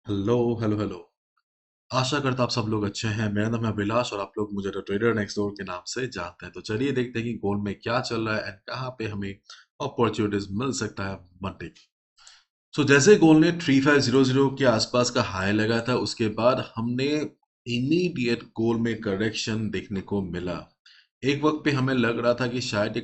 Hello hello hello. आशा करता आप सब लोग अच्छे हैं। मेरा नाम है अभिलाष और आप लोग मुझे द ट्रेडर नेक्स्ट डोर के नाम से जानते हैं। तो चलिए देखते हैं कि गोल्ड में क्या चल रहा है एंड कहाँ पे हमें अपॉर्चुनिटीज मिल सकता है मंडे। सो जैसे गोल्ड ने 3500 के आसपास का हाई लगा था, उसके बाद हमने इमीडिएट गोल्ड में करेक्शन देखने को मिला। एक वक्त पे हमें लग रहा था कि शायद ये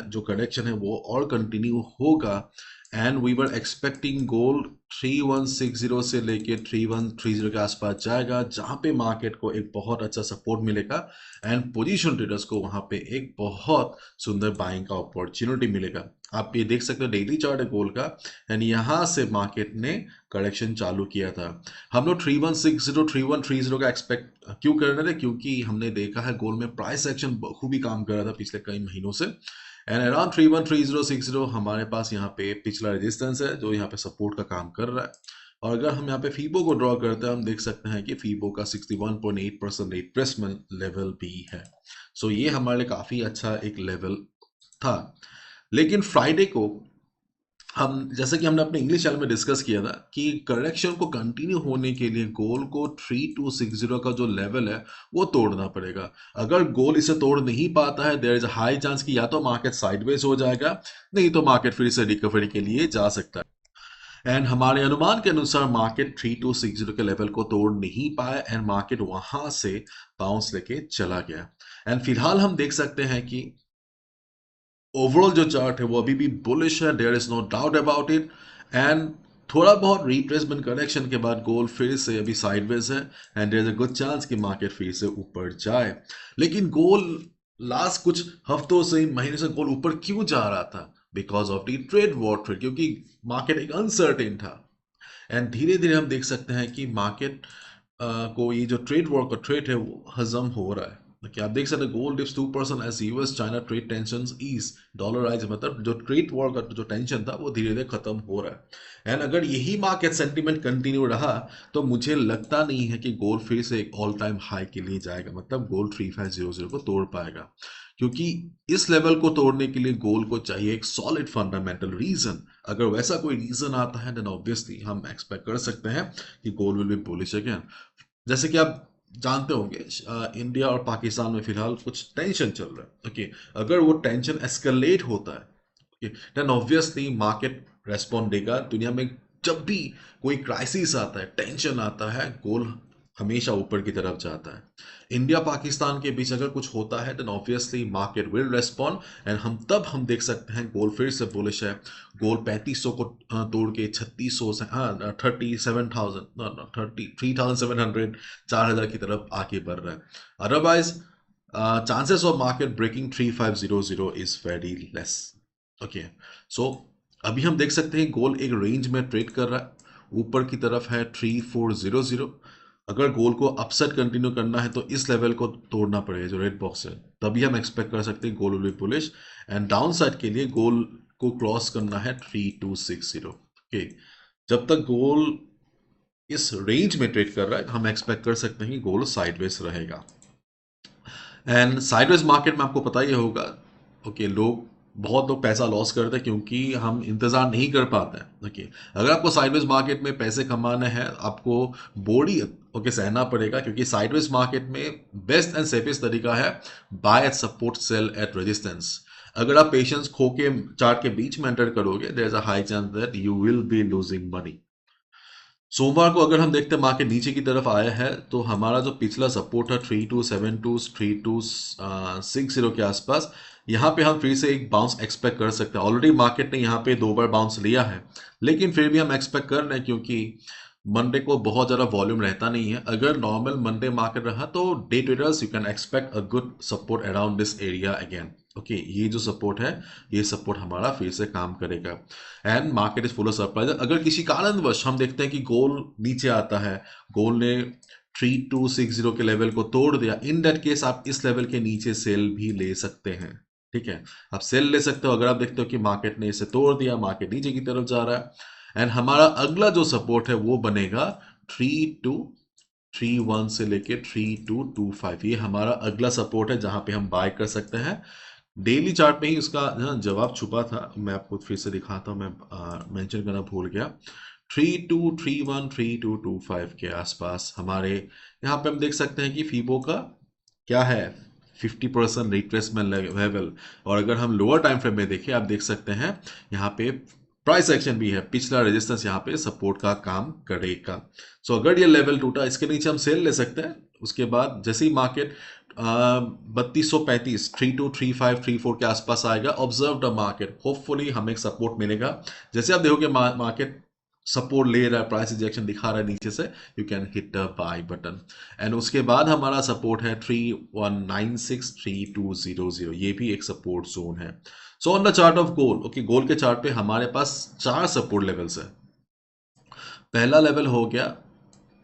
जो करेक्शन है वो और कंटिन्यू होगा and we were expecting gold 3160 से लेके 3130 के आसपास जाएगा, जहां पे मार्केट को एक बहुत अच्छा सपोर्ट मिलेगा एंड पोजीशन ट्रेडर्स को वहां पे एक बहुत सुंदर बाइंग का अपॉर्चुनिटी मिलेगा। आप ये देख सकते हो डेली चार्ट है गोल्ड का एंड यहाँ से मार्केट ने करेक्शन चालू किया था। हम लोग 3160 3130 का एक्सपेक्ट क्यों कर रहे थे, क्योंकि हमने देखा है गोल्ड में प्राइस एक्शन बखूबी काम कर रहा था पिछले कई महीनों से एंड अराउंड 313060 हमारे पास यहाँ पे पिछला रेजिस्टेंस है जो यहाँ पे सपोर्ट का काम कर रहा है। और अगर हम यहाँ पे फीबो को ड्रॉ करते हैं, हम देख सकते हैं कि फीबो का 61.8% रिट्रेसमेंट लेवल भी है। सो ये हमारे लिए काफी अच्छा एक लेवल था। लेकिन फ्राइडे को हम, जैसे कि हमने अपने इंग्लिश चैनल में डिस्कस किया था, कि करेक्शन को कंटिन्यू होने के लिए गोल को 3260 का जो लेवल है वो तोड़ना पड़ेगा। अगर गोल इसे तोड़ नहीं पाता है, there is a high chance कि या तो मार्केट साइडवेज हो जाएगा, नहीं तो मार्केट फिर से रिकवरी के लिए जा सकता है। एंड हमारे अनुमान के अनुसार मार्केट 3260 के लेवल को तोड़ नहीं पाया एंड मार्केट वहां से बाउंस लेके चला गया। एंड फिलहाल हम देख सकते हैं कि ओवरऑल जो चार्ट है वो अभी भी बुलिश है, there is no doubt about it. And थोड़ा बहुत रिट्रेसमेंट करेक्शन के बाद गोल्ड फिर से अभी साइडवेज है and there is a good chance कि मार्केट फिर से ऊपर जाए। लेकिन गोल्ड लास्ट कुछ हफ्तों से, महीने से गोल्ड ऊपर क्यों जा रहा था? Because of the trade war trade, क्योंकि मार्केट एक अनसर्टेन था। एंड धीरे धीरे हम देख सकते हैं कि मार्केट को ये जो ट्रेड वॉर का ट्रेड है वो हजम हो रहा है। कि आप देख सकते हैं gold dips 2% as US China trade tensions ease dollar rises, मतलब जो ट्रेड वॉर का जो टेंशन था वो धीरे धीरे खत्म हो रहा है। एंड अगर यही मार्केट सेंटीमेंट कंटिन्यू रहा तो मुझे लगता नहीं है कि गोल्ड फिर से एक ऑल टाइम हाई के लिए जाएगा, मतलब गोल्ड 3500 को तोड़ पाएगा। क्योंकि इस लेवल को तोड़ने के लिए गोल्ड को चाहिए एक सॉलिड फंडामेंटल रीजन। अगर वैसा कोई रीजन आता है देन ऑब्वियसली हम एक्सपेक्ट कर सकते हैं कि gold will be bullish again. जैसे कि आप जानते होंगे, इंडिया और पाकिस्तान में फिलहाल कुछ टेंशन चल रहा है। ओके, अगर वो टेंशन एस्केलेट होता है, okay, then obviously market respond देगा। दुनिया में जब भी कोई क्राइसिस आता है, टेंशन आता है, गोल्ड हमेशा ऊपर की तरफ जाता है। इंडिया पाकिस्तान के बीच अगर कुछ होता है then obviously market will respond and हम देख सकते हैं गोल्ड फिर से बुलिश है। गोल्ड 3500 को तोड़ के 3600 से, हाँ, 37,000, 33,700, 4,000 की तरफ आगे बढ़ रहा है। Otherwise chances of market breaking 3500 is very less. Okay, so अभी हम देख सकते हैं गोल्ड एक रेंज में ट्रेड कर रहा है, ऊपर की तरफ है 3400। अगर गोल को अपसेट कंटिन्यू करना है तो इस लेवल को तोड़ना पड़ेगा जो रेड बॉक्स है, तभी हम एक्सपेक्ट कर सकते हैं goal will be bullish. And down side के लिए गोल को क्रॉस करना है 3260। ओके, जब तक गोल इस रेंज में ट्रेड कर रहा है हम एक्सपेक्ट कर सकते हैं कि गोल साइडवेज रहेगा। एंड साइडवेज मार्केट में आपको पता ही होगा, ओके, बहुत लोग पैसा लॉस करते हैं क्योंकि हम इंतजार नहीं कर पाते हैं। ओके, अगर आपको साइडवेज मार्केट में पैसे कमाने हैं, आपको बोड़ी ओके सहना पड़ेगा, क्योंकि साइडवेज मार्केट में बेस्ट एंड सेफेस्ट तरीका है buy at support, sell at resistance. अगर आप पेशेंस खो के चार्ट के बीच में एंटर करोगे, there is a high chance that you will be losing money. सोमवार को अगर हम देखते हैं मार्केट नीचे की तरफ आया है, तो हमारा जो पिछला सपोर्ट है 3272 3260 के आसपास, यहाँ पे हम फिर से एक बाउंस एक्सपेक्ट कर सकते हैं। ऑलरेडी मार्केट ने यहाँ पे 2 बार बाउंस लिया है, लेकिन फिर भी हम एक्सपेक्ट कर रहे हैं, क्योंकि मंडे को बहुत ज़्यादा वॉल्यूम रहता नहीं है। अगर नॉर्मल मंडे मार्केट रहा तो day traders you can expect a good support around this area again. Okay, ये जो सपोर्ट है, ये सपोर्ट हमारा फिर से काम करेगा and market is full of surprise. अगर किसी कारणवश हम देखते हैं कि गोल्ड नीचे आता है, गोल्ड ने 3260 के लेवल को तोड़ दिया, इन दैट केस आप इस लेवल के नीचे सेल भी ले सकते हैं। ठीक है, आप सेल ले सकते हो अगर आप देखते हो कि मार्केट ने इसे तोड़ दिया, मार्केट नीचे की तरफ जा रहा है। एंड हमारा अगला जो सपोर्ट है वो बनेगा 3231 से लेके 3225, ये हमारा अगला सपोर्ट है जहां पे हम बाय कर सकते हैं। डेली चार्ट में ही उसका जवाब छुपा था, मैं आपको फिर से दिखाता हूँ, मैं मेंशन करना भूल गया। 3231 3225 के आसपास हमारे यहाँ पे हम देख सकते हैं कि फीबो का क्या है, 50% रिट्रेसमेंट लेवल। और अगर हम लोअर टाइम फ्रेम में देखें, आप देख सकते हैं यहाँ पे प्राइस एक्शन भी है, पिछला रेजिस्टेंस यहाँ पे सपोर्ट का काम करेगा। सो अगर ये लेवल टूटा, इसके नीचे हम सेल ले सकते हैं। उसके बाद जैसे ही मार्केट 3235 3235 34 के आसपास आएगा, ऑब्जर्व द मार्केट, होपफुली हमें सपोर्ट मिलेगा। जैसे आप देखोगे मार्केट सपोर्ट ले रहा है, प्राइस रिजेक्शन दिखा रहा है नीचे से, you can hit the buy button. And उसके बाद हमारा सपोर्ट है 3196 3200, ये भी एक सपोर्ट जोन है। So on the chart of gold, okay, gold के चार्ट पे हमारे पास 4 सपोर्ट लेवल्स है। पहला लेवल हो गया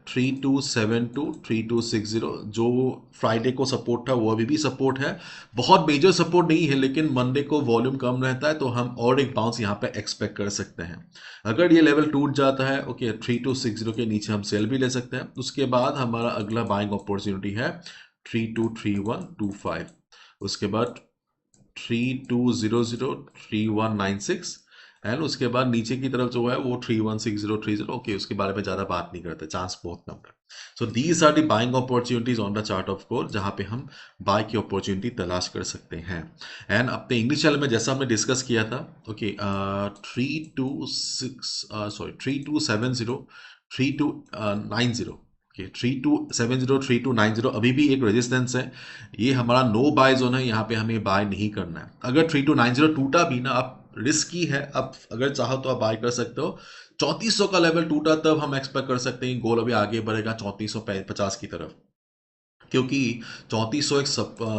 3272 3260, जो फ्राइडे को सपोर्ट था वो अभी भी सपोर्ट है। बहुत मेजर सपोर्ट नहीं है, लेकिन मंडे को वॉल्यूम कम रहता है तो हम और एक बाउंस यहाँ पे एक्सपेक्ट कर सकते हैं। अगर ये लेवल टूट जाता है, ओके, 3260 के नीचे हम सेल भी ले सकते हैं। उसके बाद हमारा अगला बाइंग अपॉर्चुनिटी है 323125, उसके बाद 3200 3196, एंड उसके बाद नीचे की तरफ जो है वो 316030। ओके, उसके बारे में ज़्यादा बात नहीं करते, चांस बहुत कम है। So these are the buying opportunities on the chart of gold, जहाँ पे हम बाय की अपॉर्चुनिटी तलाश कर सकते हैं। एंड अपने इंग्लिश चैनल में जैसा हमने डिस्कस किया था, ओके, 3270 3290, ओके, 3270 अभी भी एक रेजिस्टेंस है। ये हमारा नो बाय जोन है, यहाँ पे हमें बाय नहीं करना है। अगर 3290 टूटा भी ना, आप रिस्की है, आप अगर चाहो तो आप बाय कर सकते हो। 3400 का लेवल टूटा तब हम एक्सपेक्ट कर सकते हैं गोल अभी आगे बढ़ेगा 3450 की तरफ, क्योंकि 3400 एक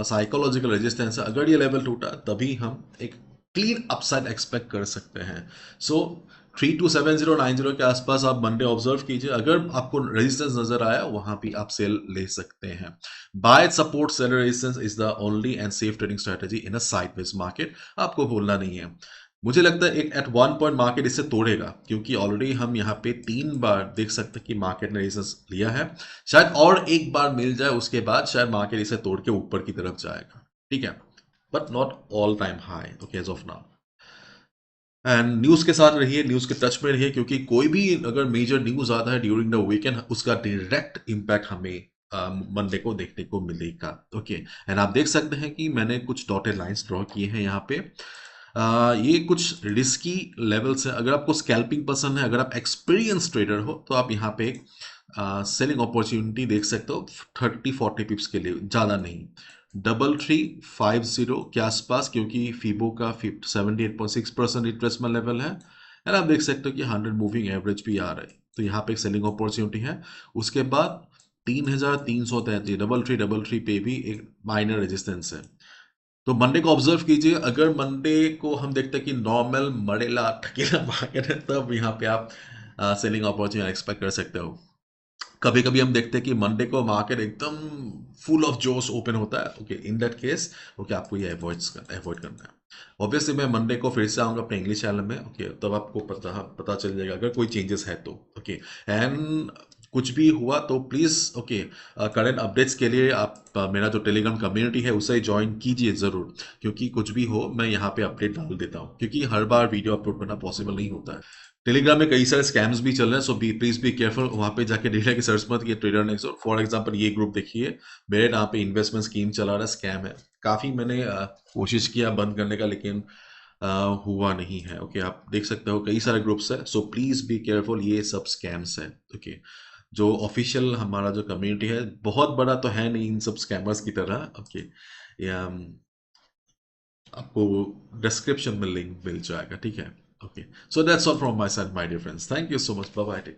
साइकोलॉजिकल रेजिस्टेंस है। अगर ये लेवल टूटा तभी हम एक क्लीन अपसाइड एक्सपेक्ट कर सकते हैं। सो 327090 के आसपास आप मंडे ऑब्जर्व कीजिए, अगर आपको रेजिस्टेंस नजर आया वहां भी आप सेल ले सकते हैं। Buy support sell resistance is the only and safe trading strategy in a sideways market, आपको भूलना नहीं है। मुझे लगता है एक एट वन पॉइंट मार्केट इसे तोड़ेगा, क्योंकि ऑलरेडी हम यहाँ पे 3 बार देख सकते हैं कि मार्केट ने रेजिस्टेंस लिया है। शायद और एक बार मिल जाए, उसके बाद शायद मार्केट इसे तोड़ के ऊपर की तरफ जाएगा, ठीक है, but not all time high, okay, as of now. And news के साथ रहिए, न्यूज़ के टच में रहिए, क्योंकि कोई भी अगर मेजर न्यूज़ आता है ड्यूरिंग द वीकेंड, उसका डायरेक्ट इम्पैक्ट हमें मंडे को देखने को मिलेगा। ओके, एंड आप देख सकते हैं कि मैंने कुछ डॉटेड लाइंस ड्रॉ किए हैं यहाँ पे। ये कुछ रिस्की लेवल्स है। अगर आपको स्कैल्पिंग पसंद है, अगर आप एक्सपीरियंस ट्रेडर हो, तो आप यहाँ पे सेलिंग अपॉर्चुनिटी देख सकते हो 30-40 पिप्स के लिए, ज़्यादा नहीं। 3350 के आसपास, क्योंकि फीबो का 78.6% रिट्रेसमेंट लेवल है। एंड आप देख सकते हो कि 100 मूविंग एवरेज भी आ रहा है, तो यहाँ पे एक सेलिंग अपॉर्चुनिटी है। उसके बाद 3333 3333 पे भी एक माइनर रेजिस्टेंस है। तो मंडे को ऑब्जर्व कीजिए। अगर मंडे को हम देखते हैं कि नॉर्मल मरेला ठकेला मार्केट है, तब यहाँ पे आप सेलिंग अपॉर्चुनिटी एक्सपेक्ट कर सकते हो। कभी कभी हम देखते हैं कि मंडे को मार्केट एकदम फुल ऑफ जोश ओपन होता है, okay, in that case okay, आपको ये अवॉइड करना है। ऑब्वियसली मैं मंडे को फिर से आऊँगा अपने इंग्लिश चैनल में, ओके, तब आपको पता चल जाएगा अगर कोई चेंजेस है तो, ओके। एंड कुछ भी हुआ तो प्लीज़, ओके, करंट अपडेट्स के लिए आप मेरा जो टेलीग्राम कम्युनिटी है उसे ज्वाइन कीजिए ज़रूर, क्योंकि कुछ भी हो मैं यहाँ पे अपडेट डाल देता हूँ, क्योंकि हर बार वीडियो अपलोड करना पॉसिबल नहीं होता है। टेलीग्राम में कई सारे स्कैम्स भी चल रहे हैं, सो प्लीज बी केयरफुल। वहाँ पे जाके डेटा की सर्च मत किए ट्रेडर नेक्स्ट। फॉर एग्जांपल ये ग्रुप देखिए, मेरे नाम पे इन्वेस्टमेंट स्कीम चला रहा है, स्कैम है। काफ़ी मैंने कोशिश किया बंद करने का, लेकिन हुआ नहीं है। ओके, आप देख सकते हो कई सारे ग्रुप्स है, सो प्लीज बी केयरफुल, ये सब स्कैम्स है। ओके, जो ऑफिशियल हमारा जो कम्युनिटी है बहुत बड़ा तो है नहीं इन सब स्कैमर्स की तरह। ओके, या आपको डिस्क्रिप्शन में लिंक मिल जाएगा, ठीक है। Okay, so that's all from my side my dear friends, thank you so much, bye bye.